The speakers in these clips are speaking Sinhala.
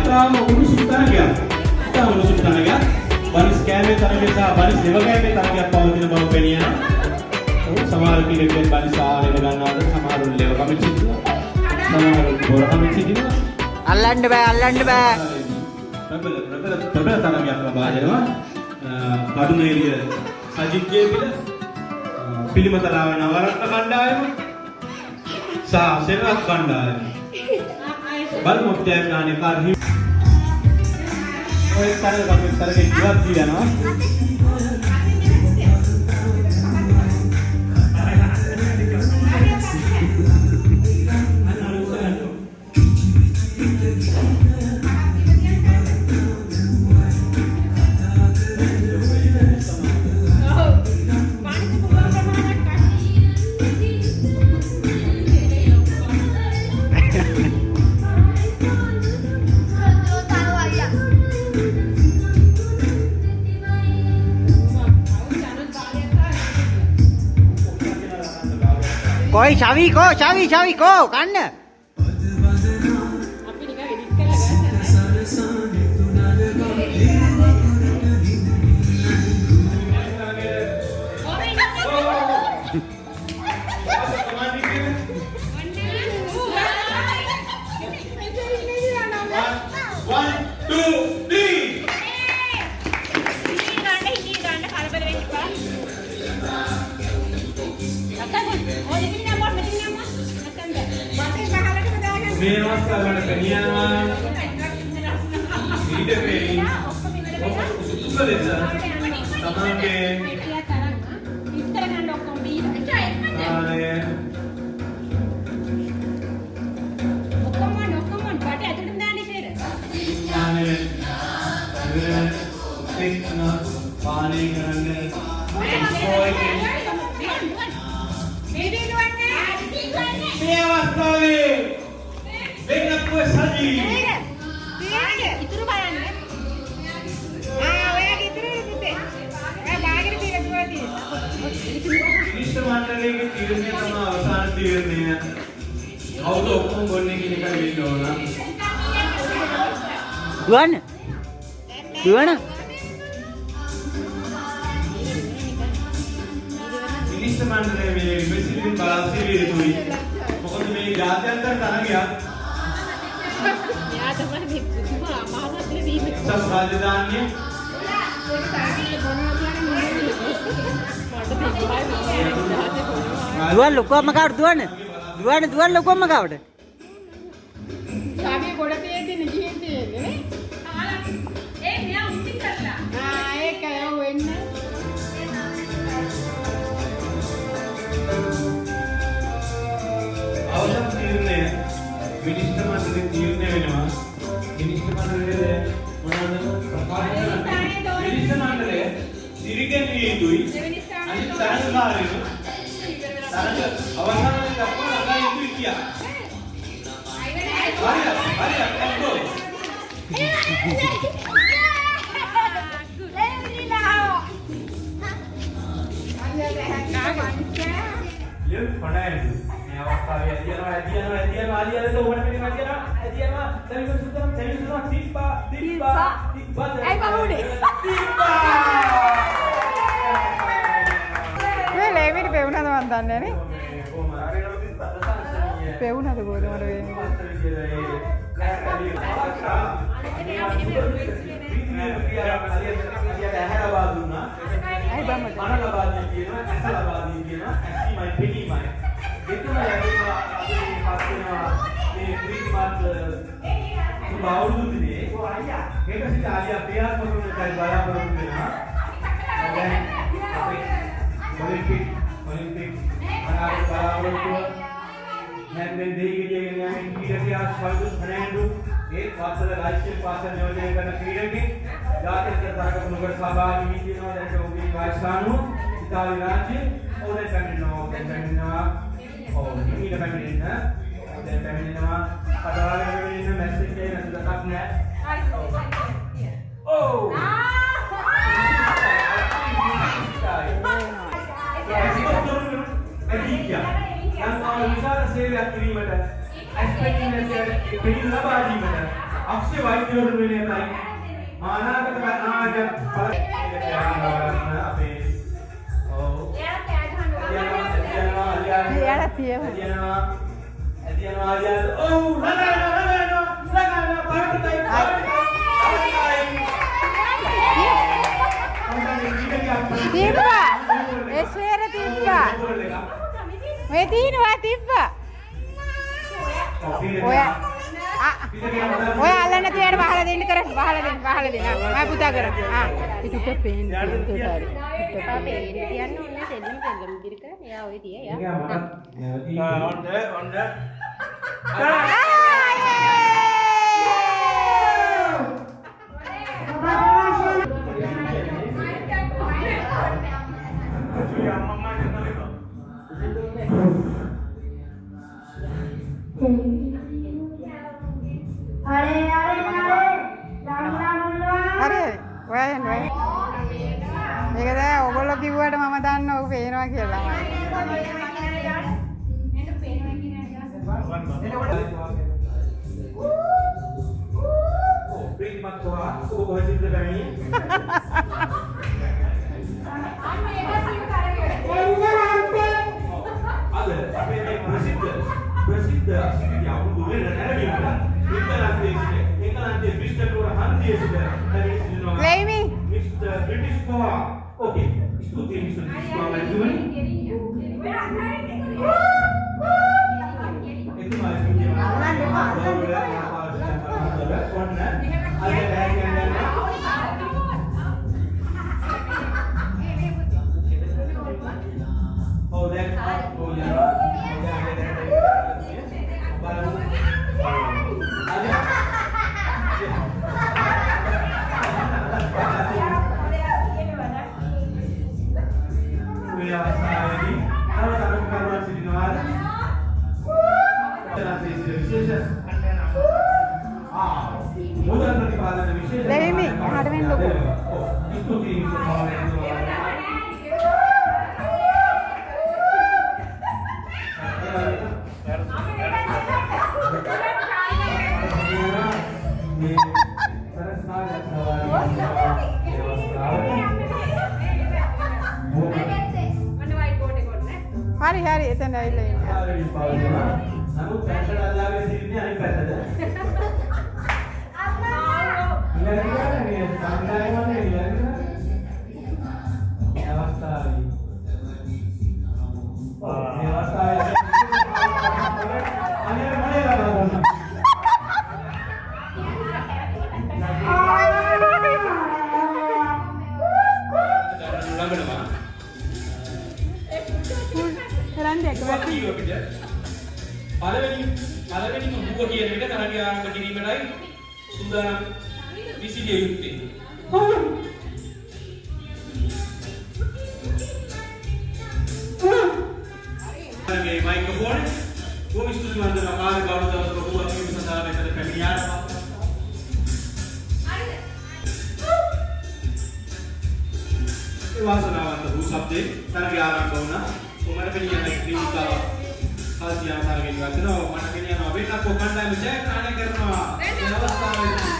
තාම උණුසුම් තරගයක්. තාම උණුසුම් තරගයක්. බනිස් කෑමේ තරගය සහ බනිස් දෙව කෑමේ තරගයක් පවතින බව පෙනියනවා. සමහර පිළිවෙල බනිස් ආලේන ගන්නවාද සමහරු ලෙව කමිටි සිටිනවා. සමහරු බොර කමිටි සිටිනවා. අල්ලන්න බෑ. ප්‍රබල තරගයක් ලබා දෙනවා. කඩුනේරිය සජිත් ජේපිල පිළිමතරාව නවරත්න කණ්ඩායම සහ සෙනරත් කණ්ඩායම බලමු ත්‍යාගානේ කාර්හි ඔය තරගේ ඉවත් දිනනවා. Koi Xavi ko kan. මේ අවස්ථාවට පෙනියනවා ඊට පෙරි උසලෙස තමන්ගේ විස්තර ගන්න ඔක්කොම බීලා ඔක්කොම බට ඇතුළට දාන්න ඉතින් පානේ කරන්නේ මේ අවස්ථාවේ වෙනත් සජී ඉතුරු බලන්න ඔයාගේ ඉතුරු පුතේ ඔයා බාගෙට දීලා දුවලා තියෙනවා මිනිස්ටර් මණ්ඩලයේ තීරණය තමයි අවසාන තීරණය කවුද ඔක්කොම ගොන්නේ කියන එක වෙන්න ඕන දුවන මිනිස්ටර් මණ්ඩලයේ මේ විමසිලින් බලාසිරිය යුතුයි මොකද මේ ජාත්‍යන්තර තරගයක් राजधानी दुआन लोग को मगावट दुआन लोग को मगावट चाबी गोड़ा पे दिन जी पे ने एक नया उठी करला हां एक कयो वेन අවසන් තීරණය මිනිස්ටර් මණ්ඩලයේ තීරණය වෙනවා මිනිස්ටර් මණ්ඩලයේ මොනවාද ප්‍රකාශ කරන්නේ මිනිස්ටර් මණ්ඩලයේ දිරිගෙනිය යුතුයි අනිත් තරගකාරයෝ තරග අවසානයේ දක්වා ළඟා යුතුයි කියා හරියට එක්කෝ ලියු පණයිද මේ අවස්ථාවේ ඇදියනවා ආලියලට ඕන පිළිම ඇදියනවා දැන් සුදුසුම් තිප්පා ඒ බහුනේ මේ ලේවිට පෙවුනද මන් දන්නේ නේ පෙවුනද කොහෙද මට एक वास्तव राष्ट्रीय पासन योजना करना क्रीडा की जाते तरह का नगर सहभागी नीति नो जैसे होगी राजस्थान इताली राज्य और फैमिली और हिंदी फैमिली ना और फैमिली ना पटवारी फैमिली ना मैसेज के ना तो तक ने ओ ऐसी तो क्या yang kalau bisa saya lihat ini mana aspek ini saya pilih apa aja mana Akshay වෛද්‍යවරු වෙන්නේ නැතයි. අනාගත අපේ ඔව් එයාලා තියෙනවා. එදිනවා ඔව් ලගානවා තිබ්බා. ඒ ෂේර තිබ්බා. ඔය තියනවා තිබ්බා. ඔය අල්ලන්න තියාට වහලා දෙන්න කර වහලා දෙන්න. මම පුතා කර. පිටුට පේන්න උතාරි. පිටුට පේන්න තියන්න ඕනේ සෙල්ලම් ඉදිරි කර. එයා ඔය තිය එයා. ඔන්න හරි ඔයයන් ඔය මේක දැන් ඔයගොල්ලෝ කිව්වට මම දන්නවා ඔක පේනවා කියලා. ප්‍රසිද්ධ අමුතු වෙන නැරඹීම England Mr. Handies Claiming Mr. British Power. Okay, stuti Mr. British Power itu hari එතන ඇවිල්ලා ඉන්නේ. නමුත් පැත්තට අල්ලාගෙන සිටින්නේ අනිත් පැත්තට. ඉලක්කනේ සංගායමනේ ඉලක්කනේ. අවස්ථාවේ. මේ අවස්ථාවේ අනේ මොලේ ගන්නවා. පළවෙනිම බුව කියන එක තරගය ආරම්භ කිරීමටයි සූදානම් විසිරිය යුත්තේ. මේ මයික්‍රොෆෝන් කොහොම ස්තුති වන්දන ආකාර ගෞරව දවසක බුව කිරීම සඳහා මෙතන පැමිණියාට ඒ වාසනාවන්ත වූ ශබ්දේ තරගය ආරම්භ වුණා. කොමඩ පිළියන ක්‍රීඩිකාව Alsian target වචන මට කියනවා වෙනත් කොකණ්ඩායම ජයග්‍රහණය කරනවා මේ අවස්ථාවේදී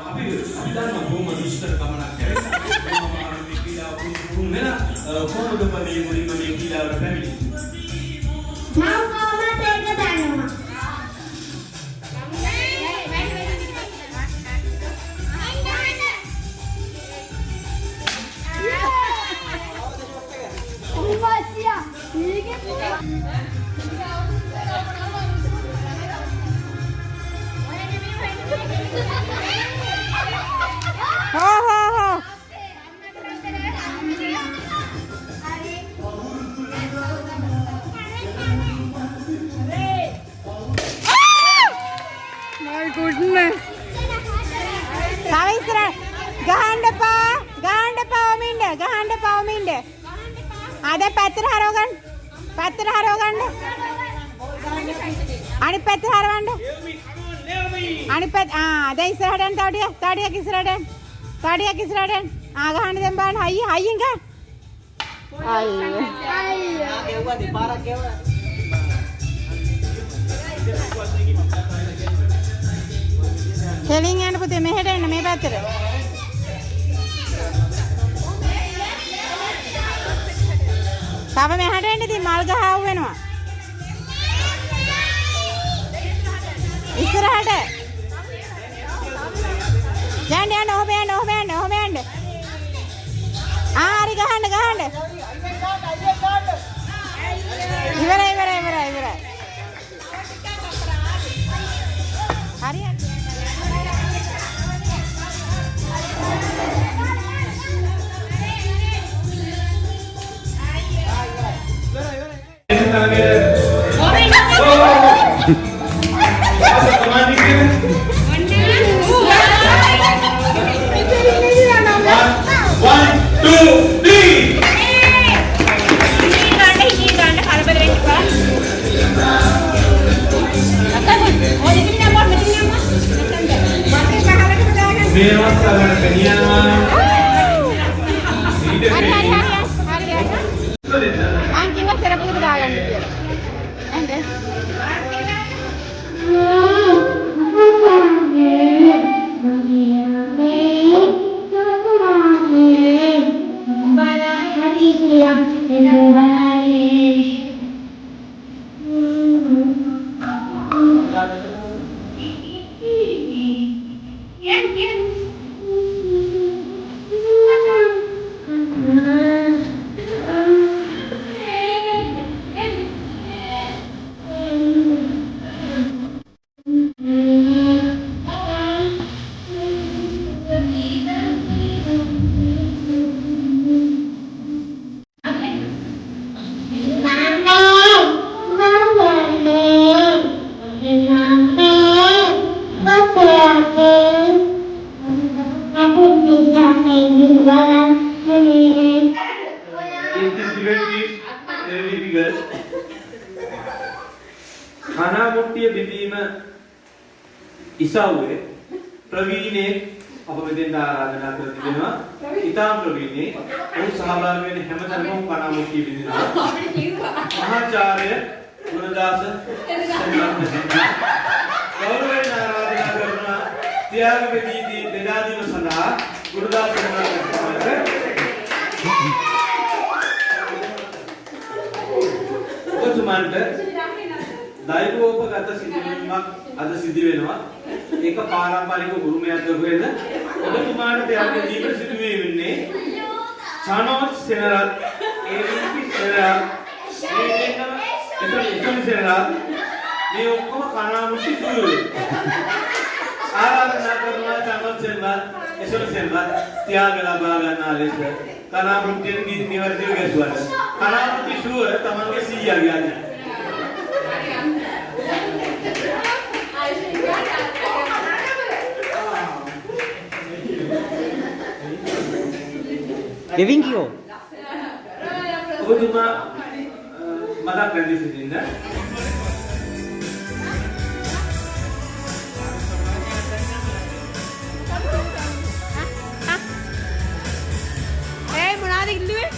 අපි දන්නවා බොහොම විශ්තර ගමනක් කරලා මම කියලා වුණ වෙන කොහොමද මේ මුලින්ම මේ කියලාවට පැමිණි මම කොහොමද ඒක දන්නවා My goodness. Savisra, gahanda pa ominde. Ada pathra harogan. Ani pathra harawanda. Ani path ada isradan tadiya kisradan. Gahanda dem ban hayi inga. කෙලින් යන්න පුතේ මෙහෙට එන්න මේ පැත්තට. තව මෙහාට එන්න ඉතින් මල් ගහ ආව වෙනවා. ඉස්සරහට. යන්න යන්න ඔහොම යන්න ඔහොම යන්න ඔහොම යන්න. හරි ගහන්න ගහන්න. ඉවරයි. හරි යන්න. खाना मुट्टिय बिदीम ඉසව්වේ ප්‍රවීණේ අප මෙතෙන් ආරාධනා කර තිබෙනවා. ඉතාම ප්‍රවීණේ ඔහු සහභාගී වෙන හැමතැනම කණා මුට්ටිය බිඳිනවා. මහාචාර්ය ගුණදාස ගෞරවයෙන් ආරාධනා කරනවා ත්‍යාග වෙදීදී දෙදා දින සඳහා ගුණදාස ඔබතුමන්ට දෛවෝපගත සිදුවීමක් අද සිදු වෙනවා. ඒක පාරම්පරික ගුරුමයක් දක්වන ඔබතුමාට ත්‍යාග දීප සිදු වෙන්නේ චානෝත් සෙනරත් ඒවිපි සෙනරත් එතන සෙනරත් මේ ඔක්කොම කණාමුටි දුවේ ආරාධනා කරනවා චානෝත් සෙනරත් එසොන සෙනරත් ත්‍යාග ලබා ගන්නා ලෙස කණාමුටියන්ගේ නිවර්තිව ගැසුවට කණාමුටි ෂුවර් තමන්ගේ සීයා ගියානේ. Kevin Kyo. ඔබතුමා මතක් කර දී සිටින්න. ඒ මොනවද කිව්වේ?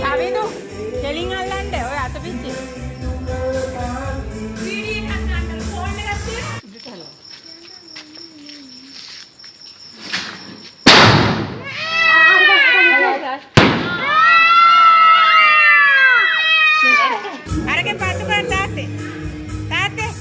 ආවෙදු කෙලින් අල්ලන්න ඔය අත පිටි. අරගෙන පත්තු කර තාත්තේ. තාත්තේ.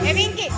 Evinki.